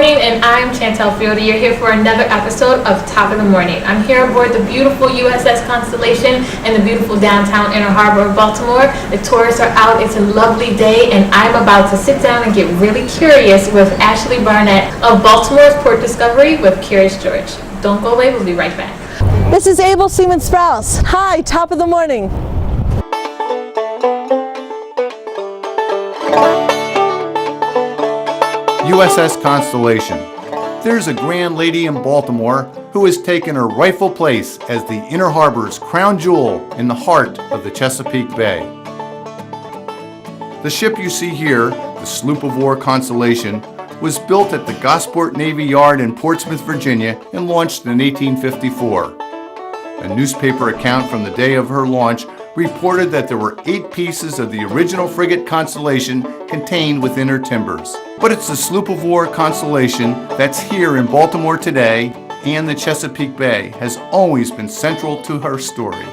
morning, and I'm Chantel Fielder. You're here for another episode of Top of the Morning. I'm here aboard the beautiful USS Constellation in the beautiful downtown Inner Harbor of Baltimore. The tourists are out. It's a lovely day, and I'm about to sit down and get really curious with Ashley Barnett of Baltimore's Port Discovery with Curious George. Don't go away. We'll be right back. This is Abel Seaman Sprouse. Hi, Top of the Morning. USS Constellation. There's a grand lady in Baltimore who has taken her rightful place as the Inner Harbor's crown jewel in the heart of the Chesapeake Bay. The ship you see here, the sloop of war Constellation, was built at the Gosport Navy Yard in Portsmouth, Virginia, and launched in 1854. A newspaper account from the day of her launch reported that there were 8 pieces of the original frigate Constellation contained within her timbers. But it's the sloop of war Constellation that's here in Baltimore today, and the Chesapeake Bay has always been central to her story.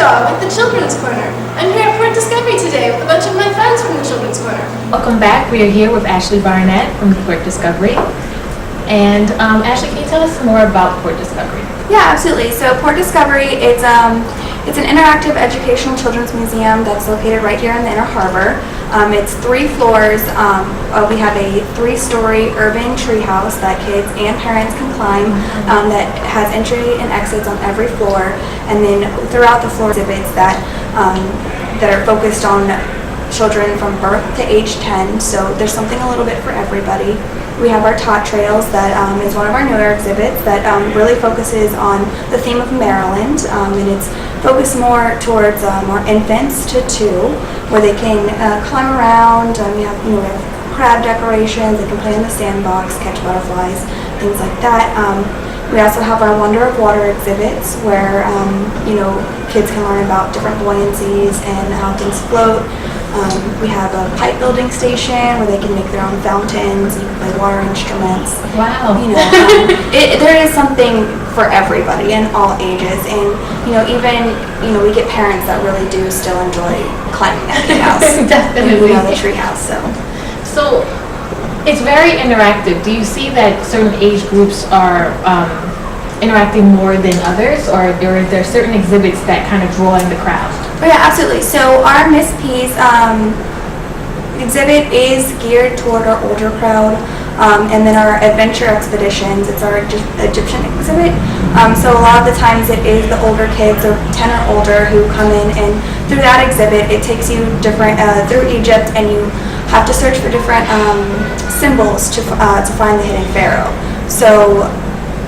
With the Children's Corner. I'm here at Port Discovery today with a bunch of my friends from the Children's Corner. Welcome back. We are here with Ashley Barnett from Port Discovery. And Ashley, can you tell us more about Port Discovery? Yeah, absolutely. So Port Discovery, it's an interactive educational children's museum that's located right here in the Inner Harbor. It's 3 floors. We have a 3-story urban treehouse that kids and parents can climb that has entry and exits on every floor. And then throughout the floor exhibits that are focused on children from birth to age 10. So there's something a little bit for everybody. We have our Tot Trails that is one of our newer exhibits that really focuses on the theme of Maryland, and it's focused more towards more infants to 2, where they can climb around. We have crab decorations. They can play in the sandbox, catch butterflies, things like that. We also have our Wonder of Water exhibits where kids can learn about different buoyancies and how things float. We have a pipe building station where they can make their own fountains. You can play water instruments. Wow. There is something for everybody in all ages, and even we get parents that really do still enjoy climbing that treehouse. Definitely. The treehouse. So it's very interactive. Do you see that certain age groups are interacting more than others, or are there certain exhibits that kind of draw in the crowd? Oh yeah, absolutely. So our Miss P's exhibit is geared toward our older crowd, and then our adventure expeditions, it's our Egyptian exhibit. So a lot of the times it is the older kids, or 10 or older, who come in, and through that exhibit it takes you different through Egypt, and you have to search for different symbols to find the hidden pharaoh. So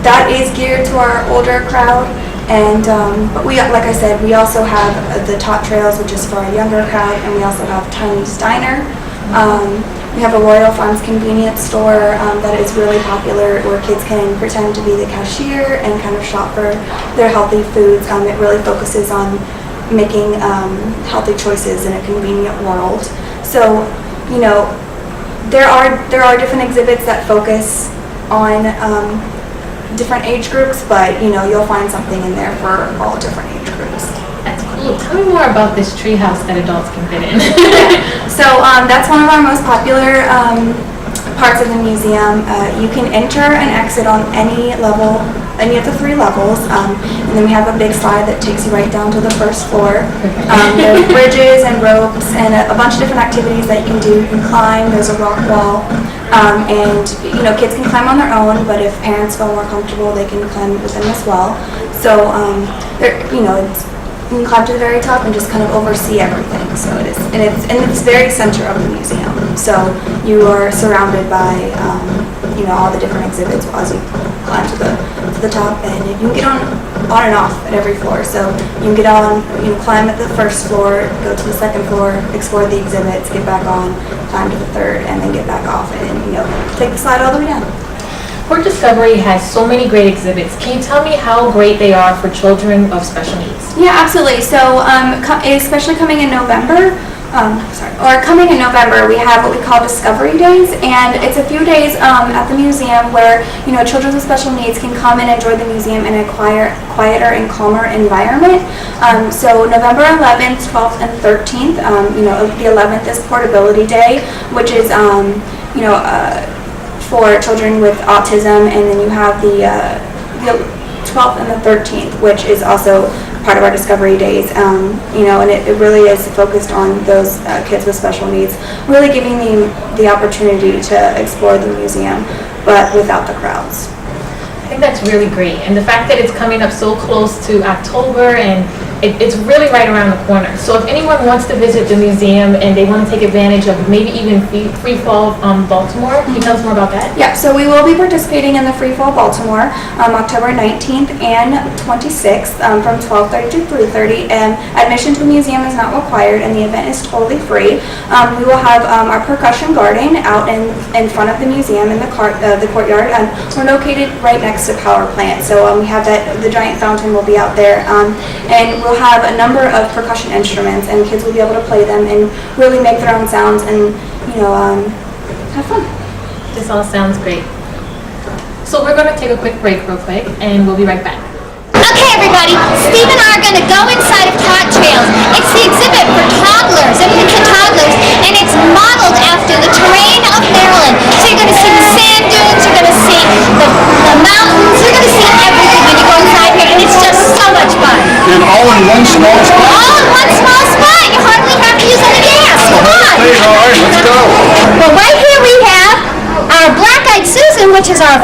that is geared to our older crowd. And but we, like I said, we also have the Tot Trails, which is for our younger crowd, and we also have Tiny's Diner. We have a Royal Farms convenience store that is really popular, where kids can pretend to be the cashier and kind of shop for their healthy foods. It really focuses on making healthy choices in a convenient world. So there are different exhibits that focus on different age groups, but you'll find something in there for all different age groups. That's cool. Tell me more about this treehouse that adults can fit in. So that's one of our most popular parts of the museum. You can enter and exit on any level, any of the 3 levels, and then we have a big slide that takes you right down to the first floor. There's bridges and ropes and a bunch of different activities that you can do. You can climb. There's a rock wall. And kids can climb on their own, but if parents feel more comfortable, they can climb with them as well. So you can climb to the very top and just kind of oversee everything. So it is, and it's very center of the museum. So you are surrounded by all the different exhibits as you climb to the to the top, and you can get on and off at every floor. So you can get on, climb at the first floor, go to the second floor, explore the exhibits, get back on, climb to the third, and then get back off and take the slide all the way down. Port Discovery has so many great exhibits. Can you tell me how great they are for children of special needs? Yeah, absolutely. So especially coming in November, we have what we call Discovery Days, and it's a few days at the museum where children with special needs can come and enjoy the museum in a quieter and calmer environment. So November 11th, 12th, and 13th. The 11th is Portability Day, which is for children with autism, and then you have the 12th and the 13th, which is also part of our Discovery Days, and it really is focused on those kids with special needs, really giving them the opportunity to explore the museum, but without the crowds. I think that's really great, and the fact that it's coming up so close to October, and it's really right around the corner. So if anyone wants to visit the museum and they want to take advantage of maybe even Free Fall Baltimore, can you tell us more about that? Yeah, so we will be participating in the Free Fall Baltimore October 19th and 26th from 12:30 to 3:30, and admission to the museum is not required, and the event is totally free. We will have our percussion garden out in front of the museum in the courtyard, and we're located right next to power plant. So we have the giant fountain will be out there, and we'll have a number of percussion instruments, and kids will be able to play them and really make their own sounds and have fun. This all sounds great. So we're going to take a quick break real quick, and we'll be right back. Okay, everybody, Steve and I are going to go inside of Tot Trails. It's the exhibit for toddlers, infants and toddlers, and it's modeled after the terrain of Maryland. So you're going to see the sand dunes, you're going to see the mountains, you're going to see everything when you go inside here, and it's just so much fun. And all in one small spot? All in one small spot. You hardly have to use any gas. Come on. All right, let's go. Well, right here we have our black-eyed Susan, which is our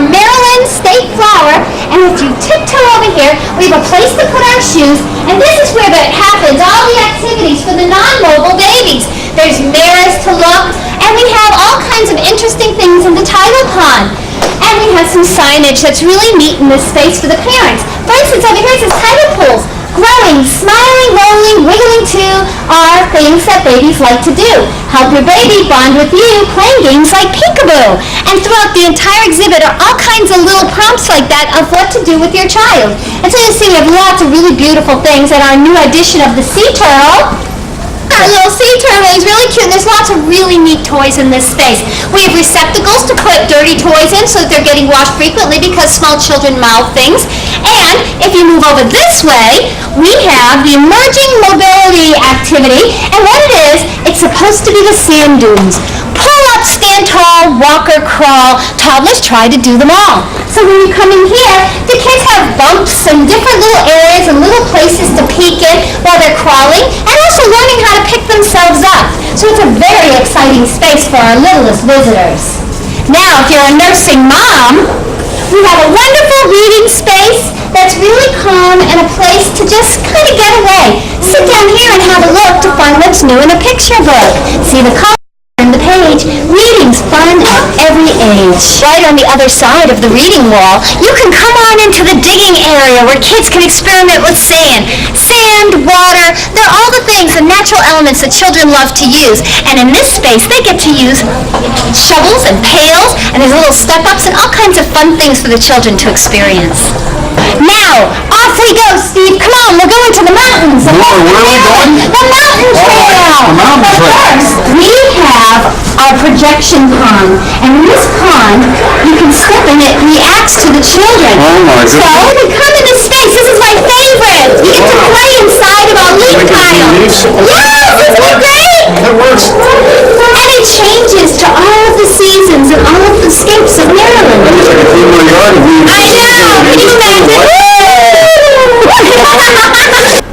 Maryland state flower, and if you tiptoe over here, we have a place to put our shoes, and this is where it happens, all the activities for the non-mobile babies. There's mirrors to look, and we have all kinds of interesting things in the tidal pond. And we have some signage that's really neat in this space for the parents. For instance, over here it says tidal pools. Growing, smiling, rolling, wiggling too are things that babies like to do. Help your baby bond with you playing games like peekaboo. And throughout the entire exhibit are all kinds of little prompts like that of what to do with your child. And so you see we have lots of really beautiful things, and our new edition of the sea turtle. Our little sea turtle is really cute, and there's lots of really neat toys in this space. We have receptacles to put dirty toys in so that they're getting washed frequently because small children mouth things. And if you move over this way, we have the emerging mobility activity, and what it is, it's supposed to be the sand dunes. Pull up, stand tall, walk or crawl. Toddlers try to do them all. So when you come in here, the kids have bumps and different little areas and little places to peek in while they're crawling, and also learning how to pick themselves up. So it's a very exciting space for our littlest visitors. Now, if you're a nursing mom, we have a wonderful reading space that's really calm and a place to just kind of get away. Sit down here and have a look to find what's new in a picture book. See the color on the page. Reading's fun at every age. Right on the other side of the reading wall, you can come on into the digging area where kids can experiment with sand. Sand, water, they're all the things, the natural elements that children love to use. And in this space, they get to use shovels and pails, and there's little step-ups and all kinds of fun things for the children to experience. Now, off we go, Steve. Come on, we're going to the mountains. Where are we going? The mountain trail. The mountain trail. But first, we have our projection pond. And in this pond, you can step in it, reacts to the children. Oh my goodness. So we come into space. This is my favorite. You get to play inside of our leaf pile. Yes, isn't it great? It works. And it changes to all of the seasons and all of the scapes of Maryland. It's like a clean little yard of weeds. I know. Can you imagine?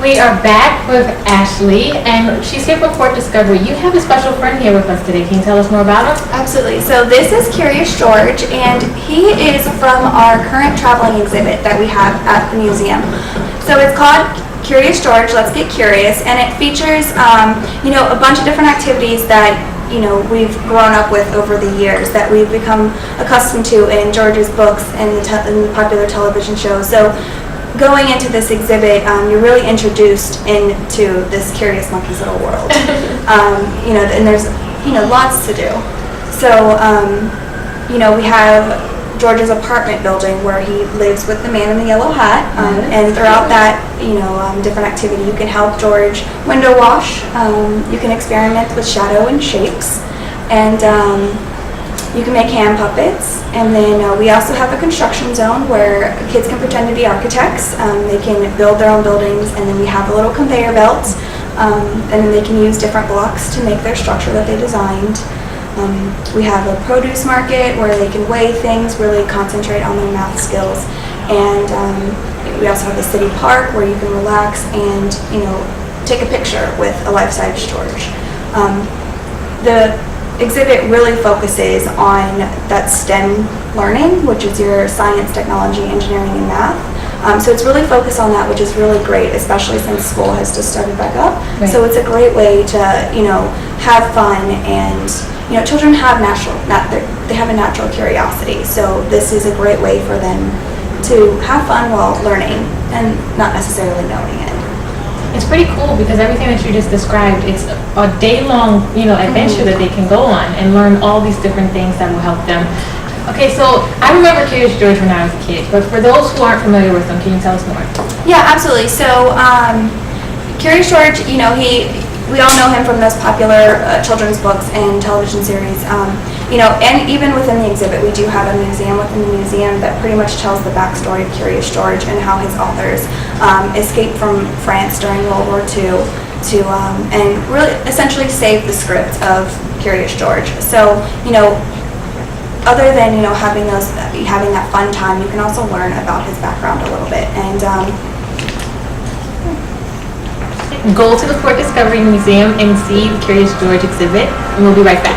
We are back with Ashley, and she's here for Port Discovery. You have a special friend here with us today. Can you tell us more about him? Absolutely. So this is Curious George, and he is from our current traveling exhibit that we have at the museum. So it's called Curious George, Let's Get Curious, and it features, a bunch of different activities that we've grown up with over the years, that we've become accustomed to in George's books and in the popular television shows. So going into this exhibit, you're really introduced into this Curious Monkey's little world. And there's lots to do. So we have George's apartment building where he lives with the man in the yellow hat, and throughout that different activity you can help George window wash, you can experiment with shadow and shapes, and you can make hand puppets. And then we also have a construction zone where kids can pretend to be architects. They can build their own buildings, and then we have a little conveyor belt, and then they can use different blocks to make their structure that they designed. We have a produce market where they can weigh things, really concentrate on their math skills. And we also have the city park where you can relax and, take a picture with a life-size George. The exhibit really focuses on that STEM learning, which is your science, technology, engineering, and math. So it's really focused on that, which is really great, especially since school has just started back up. Right. So it's a great way to, have fun, and children have they have a natural curiosity. So this is a great way for them to have fun while learning and not necessarily knowing it. It's pretty cool because everything that you just described, it's a day-long, adventure that they can go on and learn all these different things that will help them. Okay, so I remember Curious George when I was a kid, but for those who aren't familiar with them, can you tell us more? Yeah, absolutely. So Curious George, we all know him from those popular children's books and television series. And even within the exhibit, we do have a museum within the museum that pretty much tells the backstory of Curious George and how his authors escaped from France during World War II and really essentially saved the script of Curious George. So, other than having that fun time, you can also learn about his background a little bit. And Go to the Port Discovery Museum and see the Curious George exhibit, and we'll be right back.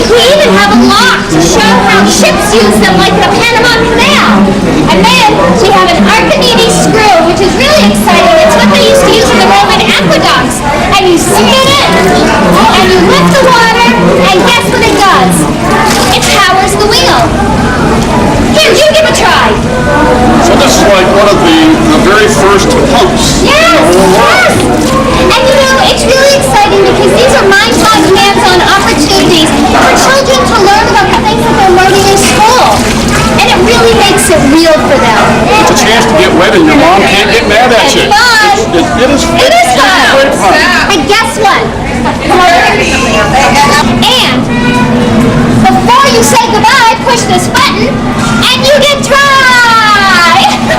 We even have a lock to show how ships use them, like the Panama Canal. And then we have an Archimedes screw, which is really exciting. It's what they used to use in the Roman aqueducts. And you spin it, and you lift the water, and guess what it does? It powers the wheel. Here, you give a try. So this is like one of the very first pumps. Yes, yes. And it's really exciting because these are mind-boggling hands-on opportunities for children to learn about the things that they're learning in school. And it really makes it real for them. It's a chance to get wet and your mom can't get mad at you. It's fun. It is fun. It is fun. Great fun. And guess what? you say goodbye, push this button, and you get dry! Oh,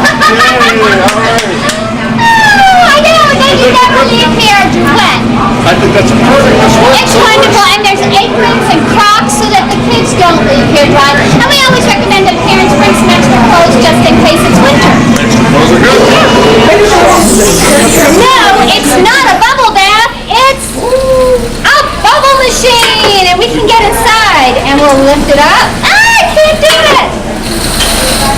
I know, then you never leave here wet. I think that's perfect. It's wonderful, and there's aprons and Crocs so that the kids don't leave here dry. And we always recommend that parents bring some extra clothes just in case it's winter. Those are good. No, it's not a bubble bath. It's a bubble machine, and we can get inside, and we'll lift it up. I can't do it.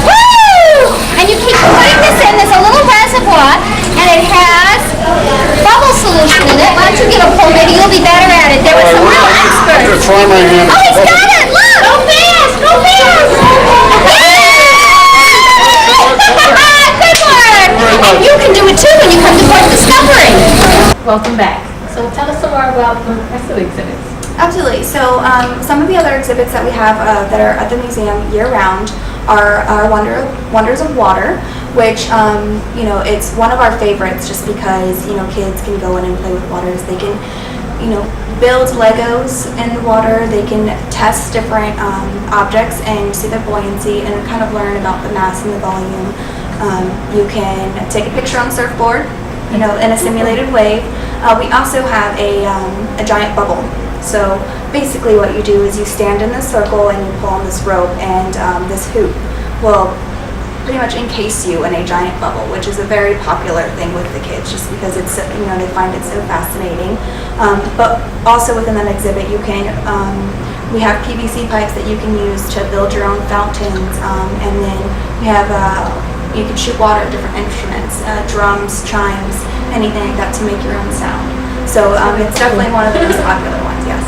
Woo! And you keep putting this in. There's a little reservoir, and it has bubble solution in it. Why don't you give a pull? Maybe you'll be better at it. There were some real experts. I'm gonna try my hand. Oh, he's got it! Look! Go fast! Go fast! Good work! And you can do it too when you come to Port Discovery. Welcome back. So tell us some more about the rest of the exhibits. Absolutely. So some of the other exhibits that we have that are at the museum year-round are Wonders of Water, which you know, it's one of our favorites just because, you know, kids can go in and play with waters. They can, you know, build Legos in the water. They can test different objects and see their buoyancy and kind of learn about the mass and the volume. You can take a picture on the surfboard, you know, in a simulated wave. We also have a giant bubble. So basically what you do is you stand in this circle and you pull on this rope, and this hoop will pretty much encase you in a giant bubble, which is a very popular thing with the kids just because it's, you know, they find it so fascinating. But also within that exhibit you can, we have PVC pipes that you can use to build your own fountains, and then we have, you can shoot water at different instruments, drums, chimes, anything like that to make your own sound. So it's definitely one of the most popular ones, yes.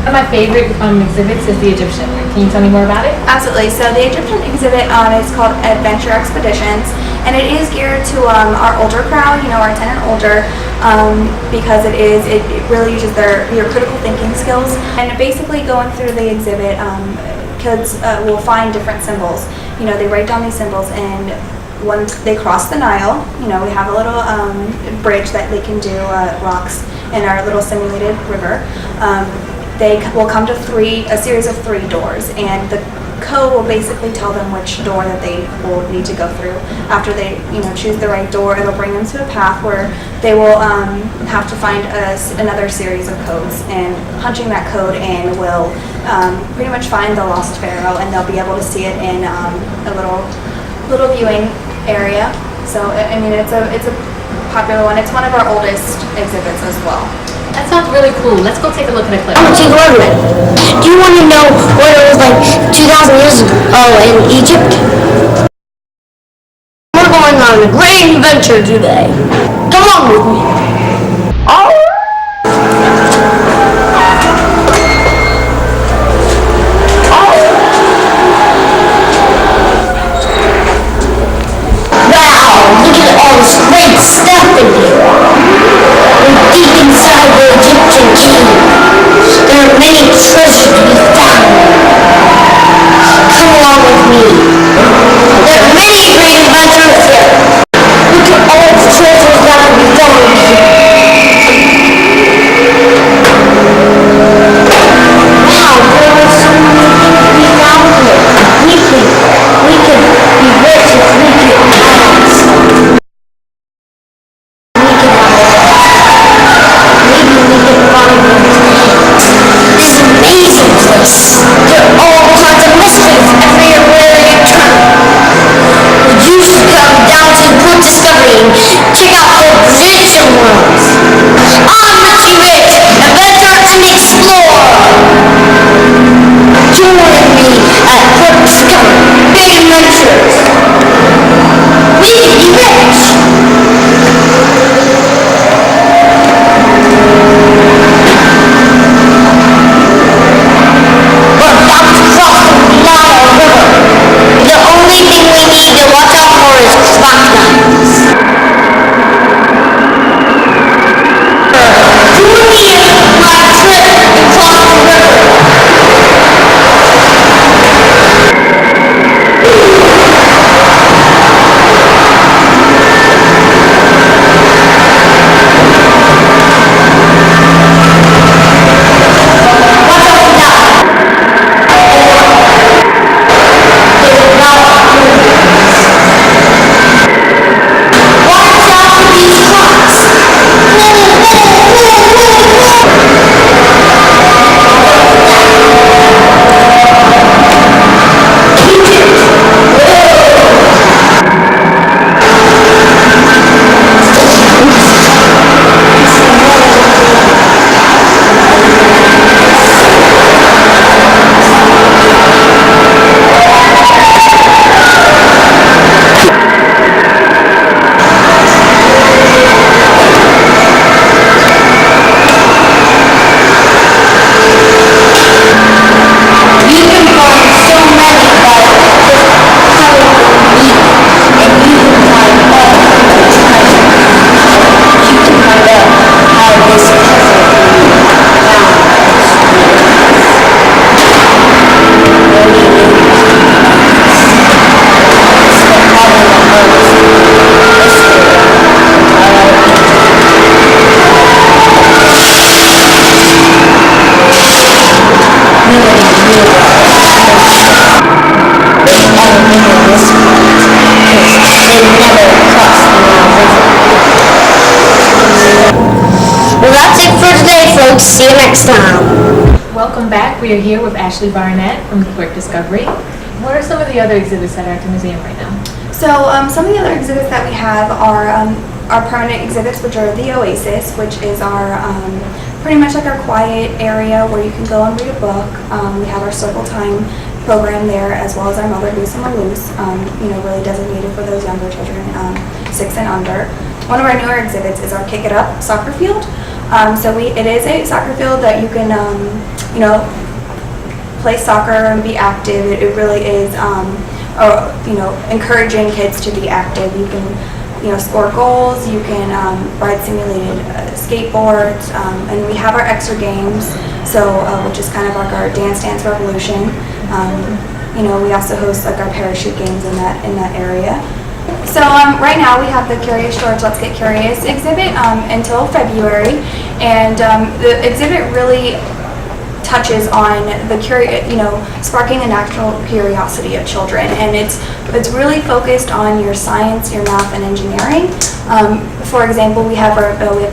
One of my favorite exhibits is the Egyptian. Can you tell me more about it? Absolutely. So the Egyptian exhibit is called Adventure Expeditions, and it is geared to our older crowd, you know, our 10 and older, because it really uses your critical thinking skills. And basically going through the exhibit, kids will find different symbols. You know, they write down these symbols, and once they cross the Nile, you know, we have a little bridge that they can do, rocks in our little simulated river. They will come to a series of 3 doors, and the code will basically tell them which door that they will need to go through. After they, you know, choose the right door, it'll bring them to a path where they will have to find another series of codes, and punching that code in will pretty much find the lost pharaoh, and they'll be able to see it in a little viewing area. So I mean, it's a popular one. It's one of our oldest exhibits as well. That sounds really cool. Let's go take a look at a clip. I'm Chief Ornament. Do you want to know what it was like 2,000 years ago in Egypt? We're going on a great adventure today. Come on with me. Wow, look at all this great stuff in here. We're deep inside the Egyptian caves. There are many treasures to be found. Come along with me. There are many great adventures here. Look at all the treasures that will be found here. Wow, there are so many things to be found here. We can be rich if we get mines. This is an amazing place. There are all kinds of mysteries everywhere you turn. You should come down to Port Discovery and check out the adventure worlds. I'm Richie Rich, adventure and explore. Join me at Port Discovery, big adventures. We can be rich. We're about to cross the Nile River. The only thing we need to watch out for is crocodiles. Join me on my trip across the river. hope to see you next time. Welcome back. We are here with Ashley Barnett from Port Discovery. What are some of the other exhibits that are at the museum right now? So some of the other exhibits that we have are our permanent exhibits, which are the Oasis, which is our pretty much like our quiet area where you can go and read a book. We have our Circle Time program there, as well as our Mother Goose and Loose, really designated for those younger children, 6 and under. One of our newer exhibits is our Kick It Up soccer field. It is a soccer field that you can, play soccer and be active. It really is, encouraging kids to be active. You can, score goals. You can ride simulated skateboards, and we have our extra games. Which is kind of like our Dance Revolution. We also host like our parachute games in that area. So right now we have the Curious George Let's Get Curious exhibit until February, and the exhibit really touches on the sparking the natural curiosity of children, and it's really focused on your science, your math, and engineering. For example, we have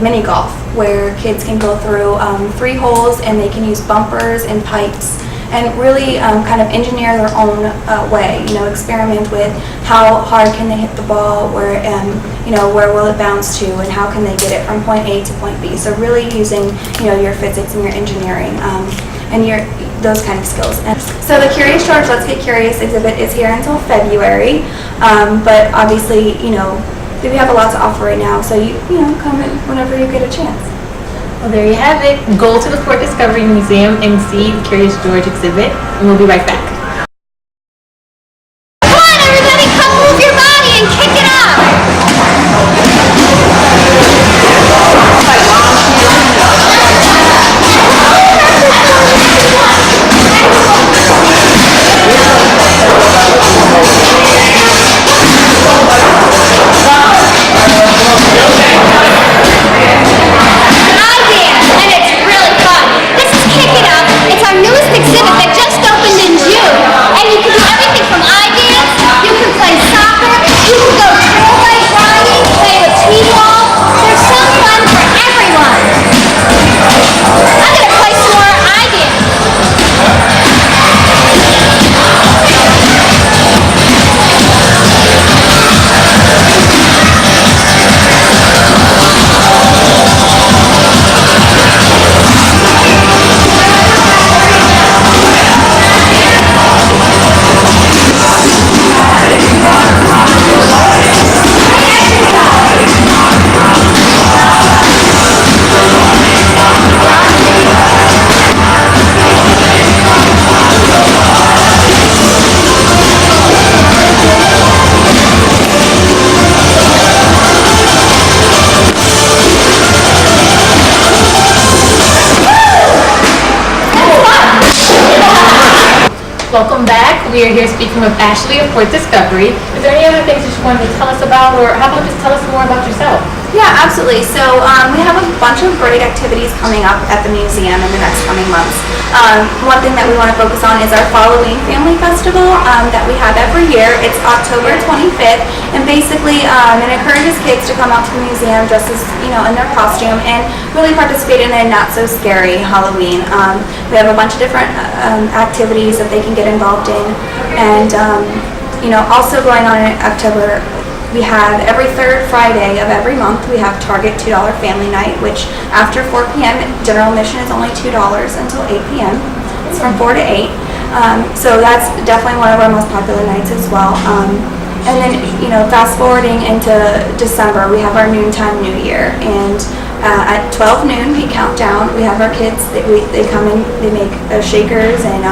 mini golf where kids can go through 3 holes and they can use bumpers and pipes and really kind of engineer their own way. Experiment with how hard can they hit the ball, where will it bounce to, and how can they get it from point A to point B. So really using your physics and your engineering and those kind of skills. And so the Curious George Let's Get Curious exhibit is here until February, but obviously we have a lot to offer right now. So you come in whenever you get a chance. Well, there you have it. Go to the Port Discovery Museum and see the Curious George exhibit, and we'll be right back. Come on, everybody, come move your body and kick it up. Welcome back. We are here speaking with Ashley of Port Discovery. Is there any other things that you wanted to tell us about, or how about just tell us more about yourself? Yeah, absolutely. So we have a bunch of great activities coming up at the museum in the next coming months. One thing that we want to focus on is our Halloween Family Festival that we have every year. It's October 25th, and basically it encourages kids to come out to the museum dressed as, in their costume and really participate in a not so scary Halloween. We have a bunch of different activities that they can get involved in, and also going on in October, we have every third Friday of every month, we have Target $2 Family Night, which after 4 p.m. general admission is only $2 until 8 p.m. It's from 4 to 8. So that's definitely one of our most popular nights as well. And then, fast forwarding into December, we have our Noontime New Year, and at 12 noon we count down. We have our kids, they come in, they make shakers and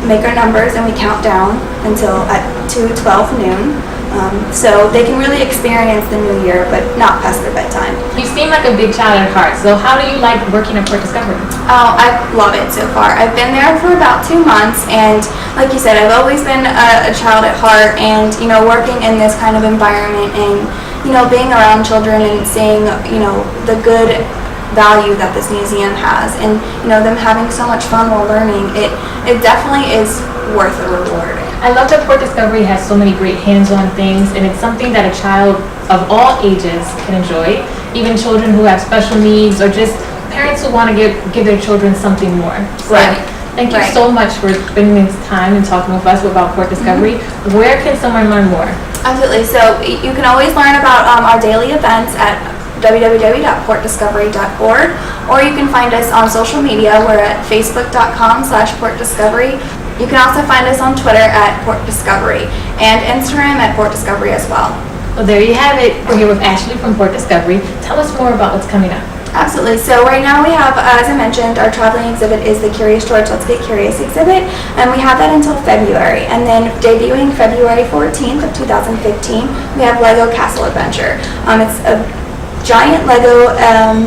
make our numbers, and we count down until to 12 noon. So they can really experience the new year, but not past their bedtime. You seem like a big child at heart, so how do you like working at Port Discovery? Oh, I love it so far. I've been there for about 2 months, and like you said, I've always been a child at heart, and working in this kind of environment, and being around children and seeing the good value that this museum has, and them having so much fun while learning, it definitely is worth the reward. I love that Port Discovery has so many great hands-on things, and it's something that a child of all ages can enjoy, even children who have special needs or just parents who want to give their children something more. So, Right. thank you Right. so much for spending this time and talking with us about Port Discovery. Where can someone learn more? Absolutely. So you can always learn about our daily events at www.portdiscovery.org, or you can find us on social media. We're at facebook.com/portdiscovery. You can also find us on Twitter at Port Discovery and Instagram at Port Discovery as well. Well, there you have it. We're here with Ashley from Port Discovery. Tell us more about what's coming up. Absolutely. So right now we have, as I mentioned, our traveling exhibit is the Curious George Let's Get Curious exhibit, and we have that until February. And then debuting February 14th of 2015, we have Lego Castle Adventure. It's a giant Lego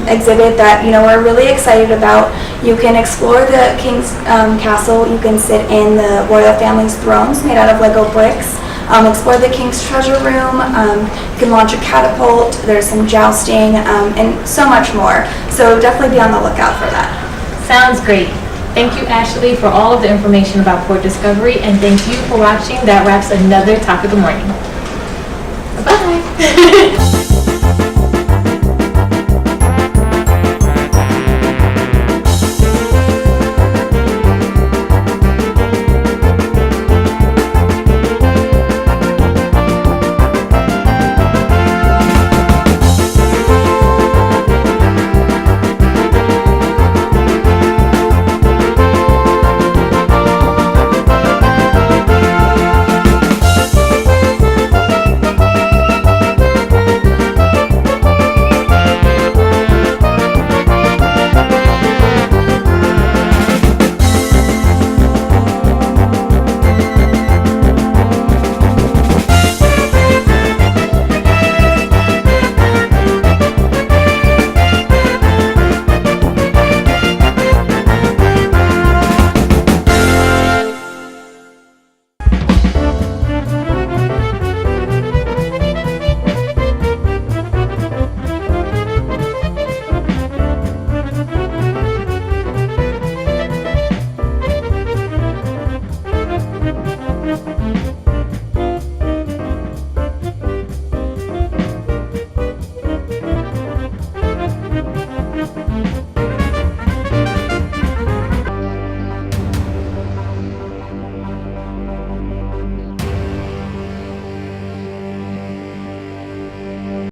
exhibit that we're really excited about. You can explore the King's Castle. You can sit in the royal family's thrones made out of Lego bricks. Explore the King's Treasure Room. You can launch a catapult. There's some jousting and so much more. So definitely be on the lookout for that. Sounds great. Thank you, Ashley, for all of the information about Port Discovery, and thank you for watching. That wraps another Top of the Morning. Bye-bye.